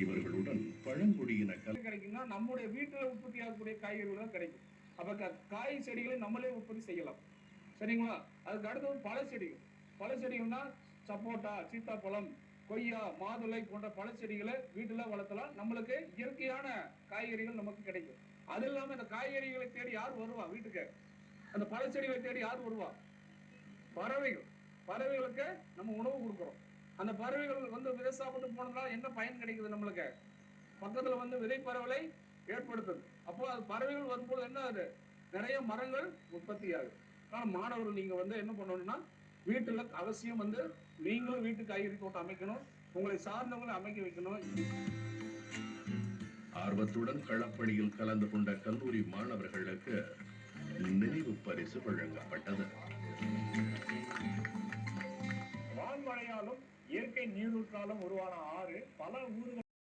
இவர்களுடன் பழங்குடியின கிடைக்கும்னா நம்முடைய வீட்டுல உற்பத்தி ஆகக்கூடிய காய்கறிகள் தான் கிடைக்கும். அப்ப காய் செடிகளை நம்மளே உற்பத்தி செய்யலாம். சரிங்களா? அதுக்கு அடுத்து பழ செடிகள்னா சப்போட்டா, சீத்தாப்பழம், கொய்யா, மாதுளை போன்ற பழ செடிகளை வீட்டுல வளர்த்தலாம். நம்மளுக்கு இயற்கையான காய்கறிகள் நமக்கு கிடைக்கும். அது இல்லாம இந்த காய்கறிகளை தேடி யார் வருவா வீட்டுக்கு? அந்த பழ செடிகளை தேடி யார் வருவா? பறவைகளுக்கு நம்ம உணவு கொடுக்கிறோம். அந்த பறவைகள் வந்து விதை சாப்பிட்டு போனதுனால என்ன பயன் கிடைக்குது? நம்மளுக்கு பக்கத்துல வந்து விதை பரவலை ஏற்படுத்துது. அப்போ அது பறவைகள் வரும்போது என்ன ஆகுது? நிறைய மரங்கள் உற்பத்தி ஆகுது. ஆனா மாணவர்கள் நீங்க வந்து என்ன பண்ணணும்னா வீட்டுல அவசியம் வந்து நீங்களும் வீட்டு காய்கறி தோட்டம் அமைக்கணும். உங்களை சார்ந்தவங்களை அமைக்க வைக்கணும். ஆர்வத்துடன் களப்பணியில் கலந்து கொண்ட கல்லூரி மாணவர்களுக்கு நினைவு பரிசு வழங்கப்பட்டது. வான்மழையாலும் இயற்கை நீரூற்றாலும் உருவான ஆறு பல ஊர்கள்